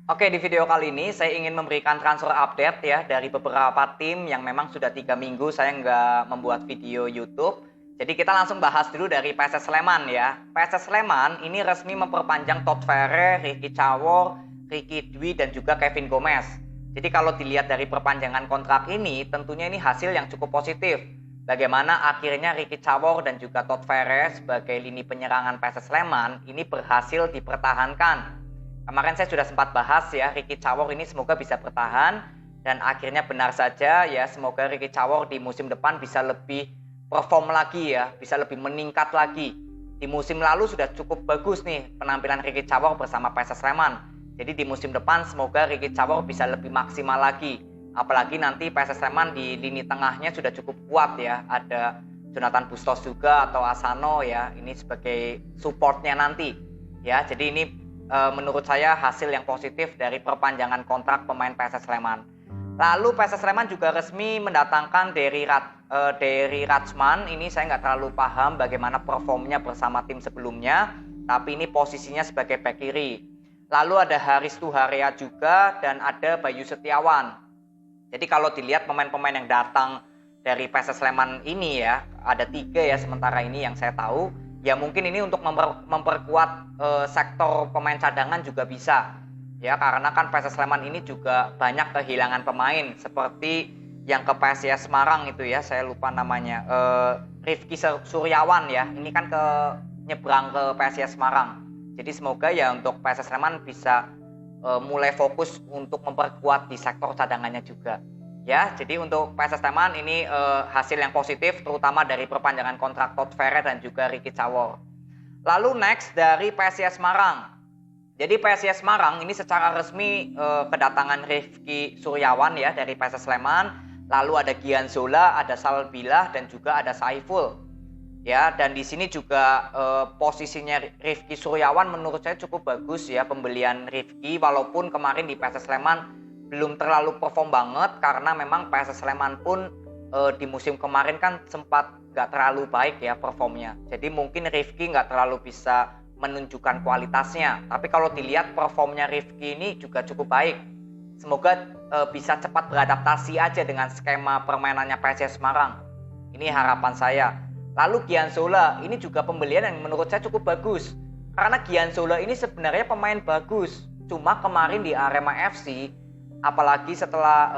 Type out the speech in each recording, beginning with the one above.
Oke, di video kali ini saya ingin memberikan transfer update ya dari beberapa tim yang memang sudah 3 minggu saya nggak membuat video YouTube. Jadi kita langsung bahas dulu dari PSS Sleman ya. PSS Sleman ini resmi memperpanjang Todd Ferre, Ricky Cawor, Ricky Dwi dan juga Kevin Gomez. Jadi kalau dilihat dari perpanjangan kontrak ini, tentunya ini hasil yang cukup positif. Bagaimana akhirnya Ricky Cawor dan juga Todd Ferre sebagai lini penyerangan PSS Sleman ini berhasil dipertahankan. Kemarin saya sudah sempat bahas ya, Ricky Cawor ini semoga bisa bertahan dan akhirnya benar saja ya, semoga Ricky Cawor di musim depan bisa lebih perform lagi ya, bisa lebih meningkat lagi. Di musim lalu sudah cukup bagus nih penampilan Ricky Cawor bersama PSS Sleman. Jadi di musim depan semoga Ricky Cawor bisa lebih maksimal lagi. Apalagi nanti PSS Sleman di lini tengahnya sudah cukup kuat ya, ada Jonathan Bustos juga atau Asano ya, ini sebagai supportnya nanti ya. Jadi ini menurut saya hasil yang positif dari perpanjangan kontrak pemain PSS Sleman. Lalu PSS Sleman juga resmi mendatangkan Dery Rachman. Ini saya nggak terlalu paham bagaimana performnya bersama tim sebelumnya, tapi ini posisinya sebagai bek kiri. Lalu ada Haris Tuharia juga dan ada Bayu Setiawan. Jadi kalau dilihat pemain-pemain yang datang dari PSS Sleman ini ya, ada 3 ya sementara ini yang saya tahu. Ya mungkin ini untuk memperkuat sektor pemain cadangan juga bisa ya, karena kan PSS Sleman ini juga banyak kehilangan pemain seperti yang ke PSIS Semarang itu ya, saya lupa namanya, Rifki Suryawan ya, ini kan nyebrang ke PSIS Semarang. Jadi semoga ya untuk PSS Sleman bisa mulai fokus untuk memperkuat di sektor cadangannya juga. Ya, jadi untuk PSS Sleman ini hasil yang positif terutama dari perpanjangan kontrak Todd Ferre dan juga Ricky Cawor. Lalu next dari PSIS Semarang. Jadi PSIS Semarang ini secara resmi kedatangan Rifki Suryawan ya dari PSS Sleman. Lalu ada Gian Zola, ada Salbilah dan juga ada Saiful. Ya, dan di sini juga posisinya Rifki Suryawan menurut saya cukup bagus ya, pembelian Rifki, walaupun kemarin di PSS Sleman belum terlalu perform banget karena memang PSS Sleman pun di musim kemarin kan sempat gak terlalu baik ya performnya. Jadi mungkin Rifki gak terlalu bisa menunjukkan kualitasnya. Tapi kalau dilihat performnya Rifki ini juga cukup baik. Semoga bisa cepat beradaptasi aja dengan skema permainannya PSIS Semarang. Ini harapan saya. Lalu Gian Zola ini juga pembelian yang menurut saya cukup bagus. Karena Gian Zola ini sebenarnya pemain bagus. Cuma kemarin di Arema FC, apalagi setelah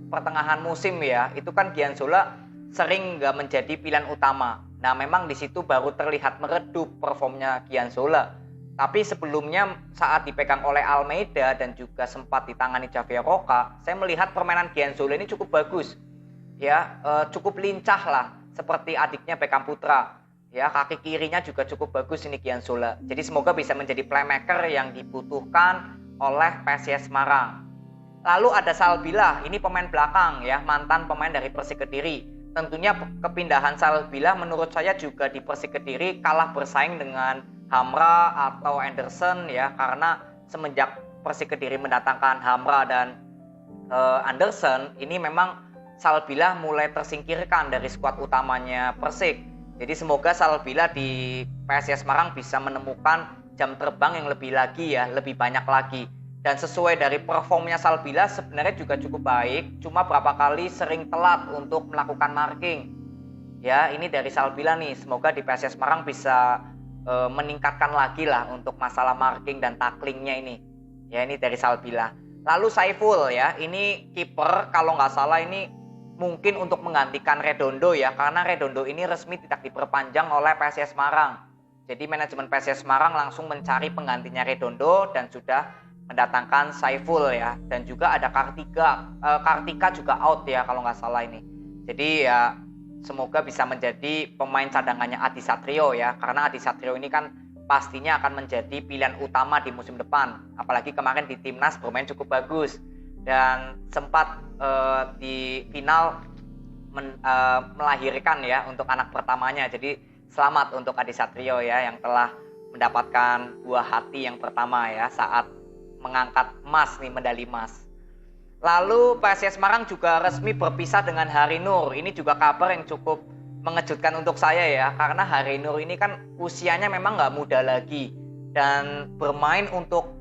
pertengahan musim ya, itu kan Gian Zola sering nggak menjadi pilihan utama. Nah memang di situ baru terlihat meredup performnya Gian Zola. Tapi sebelumnya saat dipegang oleh Almeida dan juga sempat ditangani Javier Roca, saya melihat permainan Gian Zola ini cukup bagus. Ya, cukup lincah lah, seperti adiknya Beckham Putra. Ya, kaki kirinya juga cukup bagus ini Gian Zola. Jadi semoga bisa menjadi playmaker yang dibutuhkan oleh PSIS Semarang. Lalu ada Salbilah, ini pemain belakang ya, mantan pemain dari Persik Kediri. Tentunya kepindahan Salbilah menurut saya juga di Persik Kediri kalah bersaing dengan Hamra atau Anderson ya, karena semenjak Persik Kediri mendatangkan Hamra dan Anderson, ini memang Salbilah mulai tersingkirkan dari skuad utamanya Persik. Jadi semoga Salbilah di PSIS Semarang bisa menemukan jam terbang yang lebih lagi ya, lebih banyak lagi. Dan sesuai dari performnya Salbilah sebenarnya juga cukup baik, cuma berapa kali sering telat untuk melakukan marking. Ya, ini dari Salbilah nih, semoga di PSIS Semarang bisa meningkatkan lagi lah untuk masalah marking dan tacklingnya ini. Ya, ini dari Salbilah. Lalu Saiful ya, ini kiper kalau nggak salah ini mungkin untuk menggantikan Redondo ya, karena Redondo ini resmi tidak diperpanjang oleh PSIS Semarang. Jadi manajemen PSIS Semarang langsung mencari penggantinya Redondo dan sudah mendatangkan Saiful ya, dan juga ada Kartika juga out ya kalau nggak salah ini. Jadi ya semoga bisa menjadi pemain cadangannya Adi Satrio ya, karena Adi Satrio ini kan pastinya akan menjadi pilihan utama di musim depan. Apalagi kemarin di timnas bermain cukup bagus dan sempat di final melahirkan ya untuk anak pertamanya. Jadi selamat untuk Adi Satrio ya yang telah mendapatkan buah hati yang pertama ya saat mengangkat emas nih, medali emas. Lalu PSIS Semarang juga resmi berpisah dengan Hari Nur. Ini juga kabar yang cukup mengejutkan untuk saya ya, karena Hari Nur ini kan usianya memang nggak muda lagi dan bermain untuk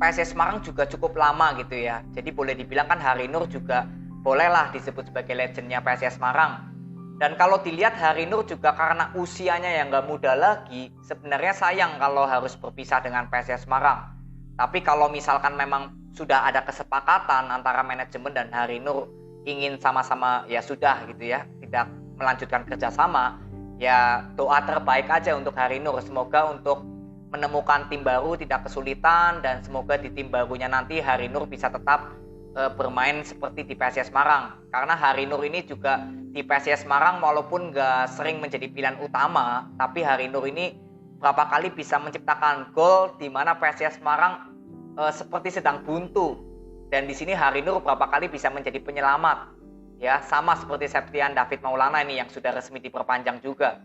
PSIS Semarang juga cukup lama gitu ya. Jadi boleh dibilang kan Hari Nur juga bolehlah disebut sebagai legendnya PSIS Semarang. Dan kalau dilihat Hari Nur juga karena usianya yang nggak muda lagi, sebenarnya sayang kalau harus berpisah dengan PSIS Semarang. Tapi kalau misalkan memang sudah ada kesepakatan antara manajemen dan Hari Nur ingin sama-sama ya sudah gitu ya, tidak melanjutkan kerjasama, ya doa terbaik aja untuk Hari Nur. Semoga untuk menemukan tim baru tidak kesulitan, dan semoga di tim barunya nanti Hari Nur bisa tetap bermain seperti di PSIS Semarang. Karena Hari Nur ini juga di PSIS Semarang walaupun nggak sering menjadi pilihan utama, tapi Hari Nur ini berapa kali bisa menciptakan gol di mana PSIS Semarang seperti sedang buntu. Dan di sini Hari Nur berapa kali bisa menjadi penyelamat. Ya, sama seperti Septian David Maulana ini yang sudah resmi diperpanjang juga.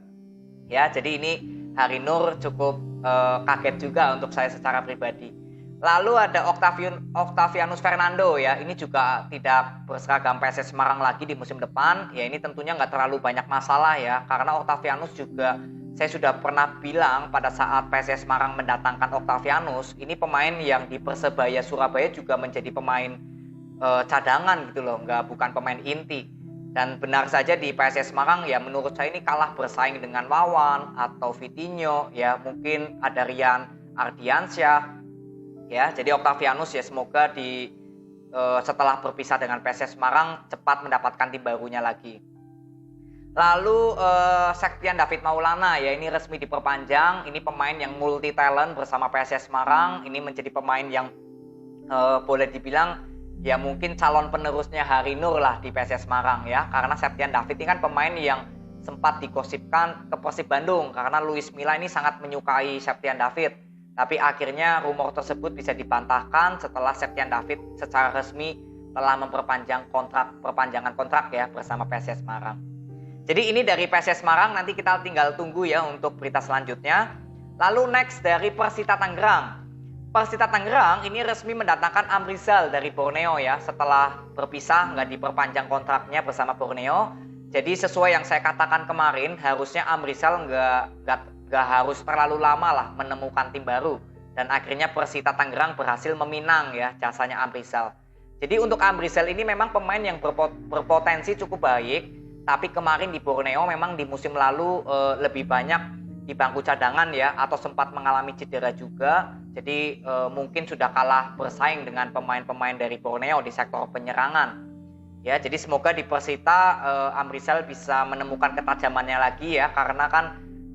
Ya, jadi ini Hari Nur cukup kaget juga untuk saya secara pribadi. Lalu ada Octavianus Fernando ya, ini juga tidak berseragam PSIS Semarang lagi di musim depan. Ya ini tentunya nggak terlalu banyak masalah ya, karena Octavianus juga saya sudah pernah bilang pada saat PSIS Semarang mendatangkan Octavianus, ini pemain yang di Persebaya Surabaya juga menjadi pemain cadangan gitu loh, bukan pemain inti. Dan benar saja di PSIS Semarang ya menurut saya ini kalah bersaing dengan Wawan atau Vitinho ya, mungkin ada Rian Ardiansyah. Ya, jadi Octavianus ya semoga setelah berpisah dengan PSIS Semarang cepat mendapatkan tim barunya lagi. Lalu Septian David Maulana ya ini resmi diperpanjang. Ini pemain yang multi talent bersama PSIS Semarang. Ini menjadi pemain yang boleh dibilang ya mungkin calon penerusnya Hari Nur lah di PSIS Semarang ya. Karena Septian David ini kan pemain yang sempat digosipkan ke Persib Bandung karena Luis Milla ini sangat menyukai Septian David. Tapi akhirnya rumor tersebut bisa dibantahkan setelah Septian David secara resmi telah memperpanjang perpanjangan kontrak ya bersama PSIS Semarang. Jadi ini dari PSIS Semarang, nanti kita tinggal tunggu ya untuk berita selanjutnya. Lalu next dari Persita Tangerang. Persita Tangerang ini resmi mendatangkan Amrizal dari Borneo ya, setelah berpisah nggak diperpanjang kontraknya bersama Borneo. Jadi sesuai yang saya katakan kemarin, harusnya Amrizal nggak harus terlalu lama lah menemukan tim baru, dan akhirnya Persita Tangerang berhasil meminang ya jasanya Amrizal. Jadi untuk Amrizal ini memang pemain yang berpotensi cukup baik, tapi kemarin di Borneo memang di musim lalu lebih banyak di bangku cadangan ya, atau sempat mengalami cedera juga. Jadi mungkin sudah kalah bersaing dengan pemain-pemain dari Borneo di sektor penyerangan. Ya, jadi semoga di Persita Amrizal bisa menemukan ketajamannya lagi ya, karena kan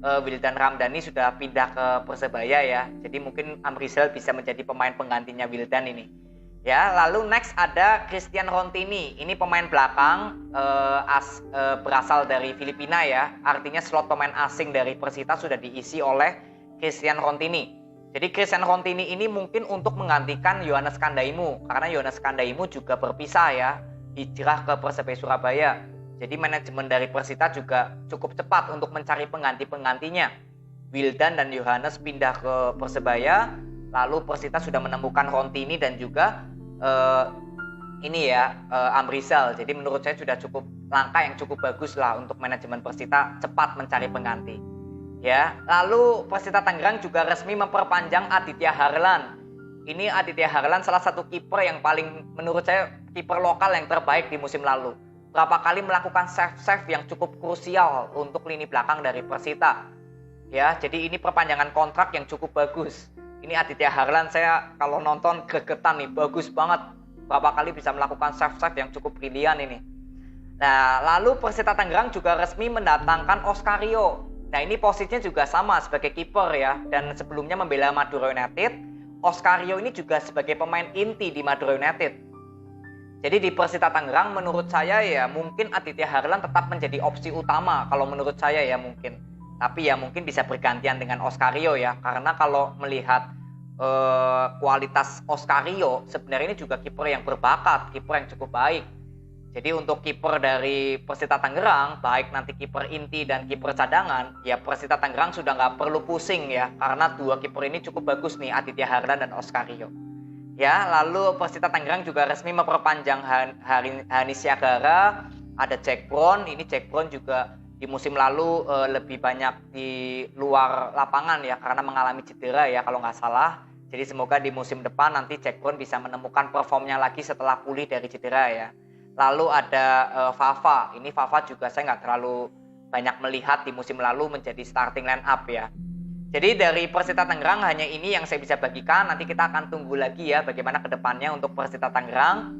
Wildan Ramdhani sudah pindah ke Persebaya ya. Jadi mungkin Amrizal bisa menjadi pemain penggantinya Wildan ini. Ya, lalu next ada Christian Rontini. Ini pemain belakang berasal dari Filipina ya. Artinya slot pemain asing dari Persita sudah diisi oleh Christian Rontini. Jadi Christian Rontini ini mungkin untuk menggantikan Yohanes Kandaimu, karena Yohanes Kandaimu juga berpisah ya, hijrah ke Persebaya Surabaya. Jadi manajemen dari Persita juga cukup cepat untuk mencari penggantinya. Wildan dan Yohanes pindah ke Persebaya, lalu Persita sudah menemukan Rontini dan juga Amrizal. Jadi menurut saya sudah cukup langkah yang cukup bagus lah untuk manajemen Persita cepat mencari pengganti. Ya, lalu Persita Tangerang juga resmi memperpanjang Aditya Harlan. Ini Aditya Harlan salah satu kiper yang paling menurut saya kiper lokal yang terbaik di musim lalu. Berapa kali melakukan save yang cukup krusial untuk lini belakang dari Persita. Ya, jadi ini perpanjangan kontrak yang cukup bagus. Ini Aditya Harlan saya kalau nonton gregetan nih, bagus banget. Berapa kali bisa melakukan save yang cukup brilian ini. Nah, lalu Persita Tangerang juga resmi mendatangkan Oscario. Nah, ini posisinya juga sama sebagai kiper ya, dan sebelumnya membela Madura United. Oscario ini juga sebagai pemain inti di Madura United. Jadi di Persita Tangerang menurut saya ya mungkin Aditya Harlan tetap menjadi opsi utama kalau menurut saya ya mungkin. Tapi ya mungkin bisa bergantian dengan Oscario ya, karena kalau melihat kualitas Oscario sebenarnya ini juga kiper yang berbakat, kiper yang cukup baik. Jadi untuk kiper dari Persita Tangerang, baik nanti kiper inti dan kiper cadangan, ya Persita Tangerang sudah nggak perlu pusing ya, karena dua kiper ini cukup bagus nih, Aditya Harlan dan Oscario. Ya, lalu Persita Tangerang juga resmi memperpanjang Hanis Siagara, ada Jack Brown. Ini Jack Brown juga di musim lalu lebih banyak di luar lapangan ya, karena mengalami cedera ya kalau nggak salah. Jadi semoga di musim depan nanti Jack Brown bisa menemukan performnya lagi setelah pulih dari cedera ya. Lalu ada Vava. Ini Vava juga saya nggak terlalu banyak melihat di musim lalu menjadi starting line up ya. Jadi dari Persita Tangerang hanya ini yang saya bisa bagikan. Nanti kita akan tunggu lagi ya bagaimana kedepannya untuk Persita Tangerang.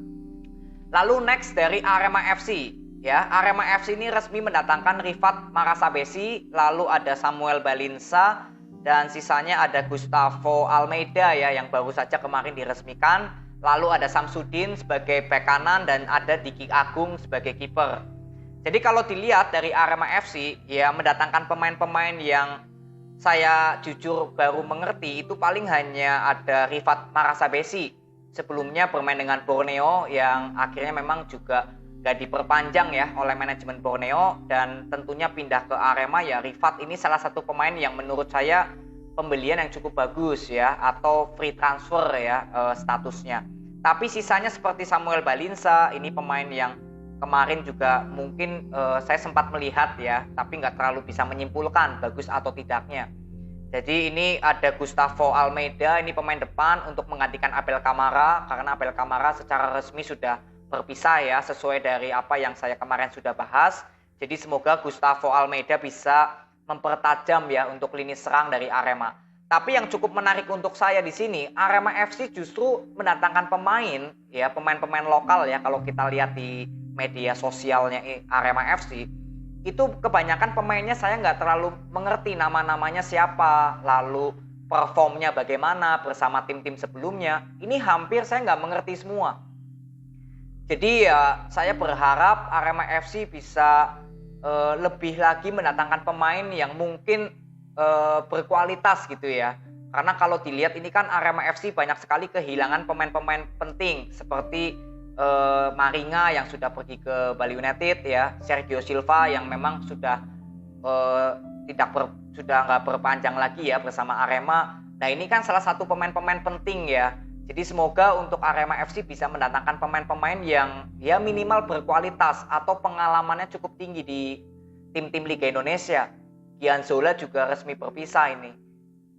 Lalu next dari Arema FC. Ya, Arema FC ini resmi mendatangkan Rifat Marasabesi, lalu ada Samuel Balinsa, dan sisanya ada Gustavo Almeida ya yang baru saja kemarin diresmikan. Lalu ada Samsudin sebagai bek kanan dan ada Diki Agung sebagai kiper. Jadi kalau dilihat dari Arema FC ya mendatangkan pemain-pemain yang saya jujur baru mengerti itu paling hanya ada Rifat Marasabesi. Sebelumnya bermain dengan Borneo yang akhirnya memang juga gak diperpanjang ya oleh manajemen Borneo, dan tentunya pindah ke Arema ya. Rifat ini salah satu pemain yang menurut saya pembelian yang cukup bagus ya, atau free transfer ya statusnya. Tapi sisanya seperti Samuel Balinsa, ini pemain yang kemarin juga mungkin saya sempat melihat ya, tapi nggak terlalu bisa menyimpulkan bagus atau tidaknya. Jadi ini ada Gustavo Almeida, ini pemain depan untuk menggantikan Abel Kamara, karena Abel Kamara secara resmi sudah berpisah ya, sesuai dari apa yang saya kemarin sudah bahas. Jadi semoga Gustavo Almeida bisa mempertajam ya untuk lini serang dari Arema. Tapi yang cukup menarik untuk saya di sini, Arema FC justru mendatangkan pemain ya, pemain-pemain lokal ya. Kalau kita lihat di media sosialnya Arema FC, itu kebanyakan pemainnya saya nggak terlalu mengerti nama-namanya siapa, lalu performnya bagaimana bersama tim-tim sebelumnya. Ini hampir saya nggak mengerti semua. Jadi ya saya berharap Arema FC bisa lebih lagi mendatangkan pemain yang mungkin berkualitas gitu ya. Karena kalau dilihat ini kan Arema FC banyak sekali kehilangan pemain-pemain penting seperti Maringa yang sudah pergi ke Bali United ya, Sergio Silva yang memang sudah sudah nggak berpanjang lagi ya bersama Arema. Nah ini kan salah satu pemain-pemain penting ya. Jadi semoga untuk Arema FC bisa mendatangkan pemain-pemain yang ya minimal berkualitas atau pengalamannya cukup tinggi di tim-tim Liga Indonesia. Gianzola juga resmi berpisah ini.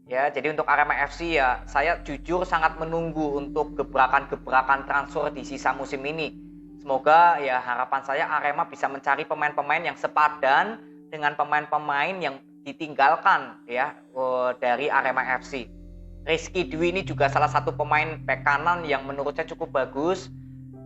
Ya, jadi untuk Arema FC ya saya jujur sangat menunggu untuk gebrakan-gebrakan transfer di sisa musim ini. Semoga ya harapan saya Arema bisa mencari pemain-pemain yang sepadan dengan pemain-pemain yang ditinggalkan ya dari Arema FC. Rizky Dwi ini juga salah satu pemain bek kanan yang menurut saya cukup bagus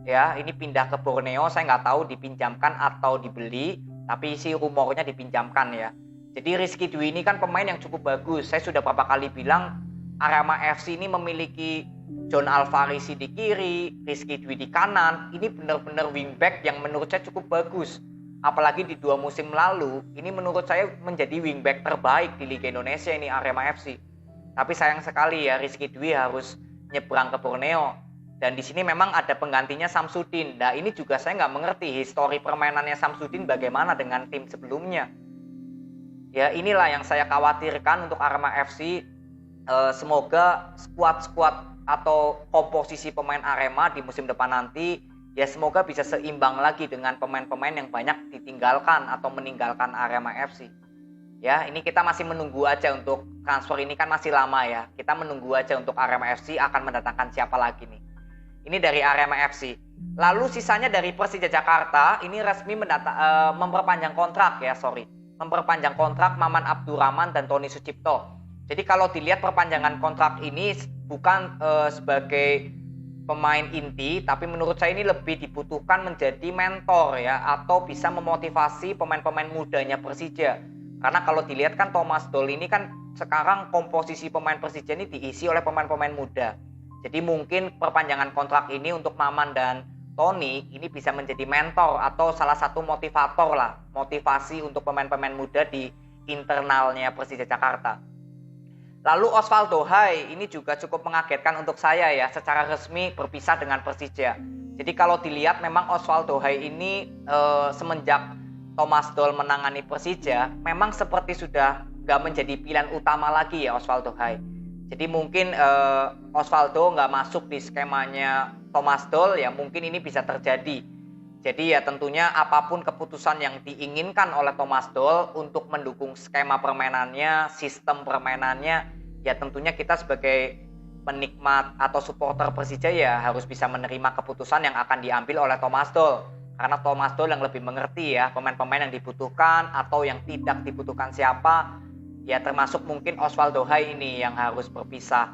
ya. Ini pindah ke Borneo, saya nggak tahu dipinjamkan atau dibeli, tapi sih rumornya dipinjamkan ya. Jadi Rizky Dwi ini kan pemain yang cukup bagus. Saya sudah beberapa kali bilang Arema FC ini memiliki John Alvarez di kiri, Rizky Dwi di kanan. Ini benar-benar wingback yang menurut saya cukup bagus. Apalagi di 2 musim lalu, ini menurut saya menjadi wingback terbaik di Liga Indonesia ini Arema FC. Tapi sayang sekali ya Rizky Dwi harus nyebrang ke Borneo. Dan di sini memang ada penggantinya Samsudin. Nah ini juga saya nggak mengerti histori permainannya Samsudin bagaimana dengan tim sebelumnya. Ya inilah yang saya khawatirkan untuk Arema FC. Semoga skuad-skuad atau komposisi pemain Arema di musim depan nanti ya semoga bisa seimbang lagi dengan pemain-pemain yang banyak ditinggalkan atau meninggalkan Arema FC. Ya, ini kita masih menunggu aja untuk transfer ini kan masih lama ya. Kita menunggu aja untuk Arema FC akan mendatangkan siapa lagi nih. Ini dari Arema FC. Lalu sisanya dari Persija Jakarta ini resmi memperpanjang kontrak ya, memperpanjang kontrak Maman Abdurrahman dan Tony Sucipto. Jadi kalau dilihat perpanjangan kontrak ini bukan sebagai pemain inti, tapi menurut saya ini lebih dibutuhkan menjadi mentor ya, atau bisa memotivasi pemain-pemain mudanya Persija. Karena kalau dilihat kan Thomas Doll ini kan sekarang komposisi pemain Persija ini diisi oleh pemain-pemain muda. Jadi mungkin perpanjangan kontrak ini untuk Maman dan Tony ini bisa menjadi mentor atau salah satu motivator lah. Motivasi untuk pemain-pemain muda di internalnya Persija Jakarta. Lalu Osvaldo Hai ini juga cukup mengagetkan untuk saya ya, secara resmi berpisah dengan Persija. Jadi kalau dilihat memang Osvaldo Hai ini semenjak Thomas Doll menangani Persija, memang seperti sudah nggak menjadi pilihan utama lagi ya Osvaldo Hai. Jadi mungkin Osvaldo nggak masuk di skemanya Thomas Doll ya, mungkin ini bisa terjadi. Jadi ya tentunya apapun keputusan yang diinginkan oleh Thomas Doll untuk mendukung skema permainannya, sistem permainannya, ya tentunya kita sebagai penikmat atau supporter Persija ya harus bisa menerima keputusan yang akan diambil oleh Thomas Doll. Karena Thomas Doll yang lebih mengerti ya pemain-pemain yang dibutuhkan atau yang tidak dibutuhkan siapa. Ya termasuk mungkin Osvaldo Hai ini yang harus berpisah.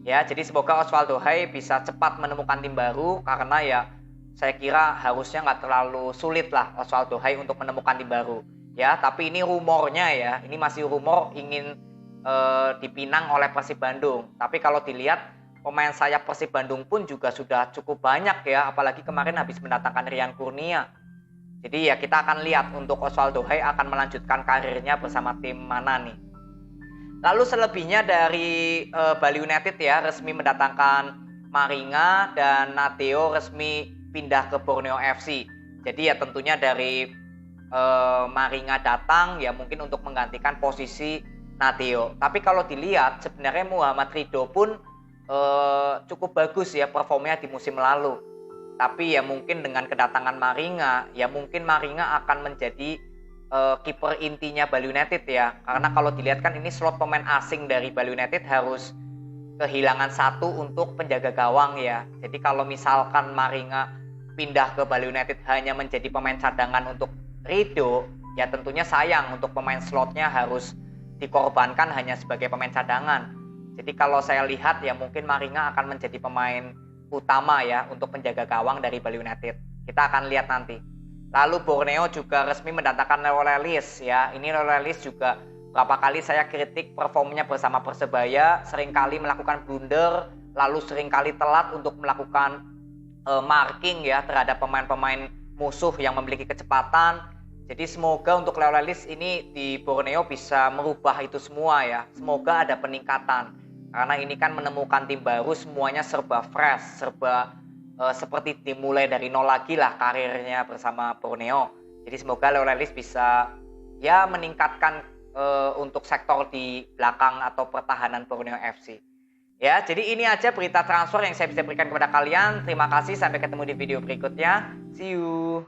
Ya, jadi semoga Osvaldo Hai bisa cepat menemukan tim baru karena ya saya kira harusnya nggak terlalu sulit lah Osvaldo Hai untuk menemukan tim baru. Ya, tapi ini rumornya ya, ini masih rumor ingin dipinang oleh Persib Bandung. Tapi kalau dilihat pemain sayap Persib Bandung pun juga sudah cukup banyak ya, apalagi kemarin habis mendatangkan Rian Kurnia. Jadi ya kita akan lihat untuk Osvaldo Hai akan melanjutkan karirnya bersama tim mana nih. Lalu selebihnya dari Bali United ya resmi mendatangkan Maringa dan Nadeo resmi pindah ke Borneo FC. Jadi ya tentunya dari Maringa datang ya mungkin untuk menggantikan posisi Nadeo. Tapi kalau dilihat sebenarnya Muhammad Ridho pun cukup bagus ya performnya di musim lalu. Tapi ya mungkin dengan kedatangan Maringa ya mungkin Maringa akan menjadi kiper intinya Bali United ya, karena kalau dilihat kan ini slot pemain asing dari Bali United harus kehilangan satu untuk penjaga gawang ya. Jadi kalau misalkan Maringa pindah ke Bali United hanya menjadi pemain cadangan untuk Ridho, ya tentunya sayang untuk pemain slotnya harus dikorbankan hanya sebagai pemain cadangan. Jadi kalau saya lihat ya mungkin Maringa akan menjadi pemain utama ya untuk penjaga gawang dari Bali United. Kita akan lihat nanti. Lalu Borneo juga resmi mendatangkan Leo Lelis ya. Ini Leo Lelis juga berapa kali saya kritik performnya bersama Persebaya, seringkali melakukan blunder, lalu seringkali telat untuk melakukan marking ya terhadap pemain-pemain musuh yang memiliki kecepatan. Jadi semoga untuk Leo Lelis ini di Borneo bisa merubah itu semua ya. Semoga ada peningkatan. Karena ini kan menemukan tim baru semuanya serba fresh, serba seperti dimulai dari nol lagi lah karirnya bersama Borneo. Jadi semoga Leo Lelis bisa ya meningkatkan untuk sektor di belakang atau pertahanan Borneo FC. Ya, jadi ini aja berita transfer yang saya bisa berikan kepada kalian. Terima kasih, sampai ketemu di video berikutnya. See you.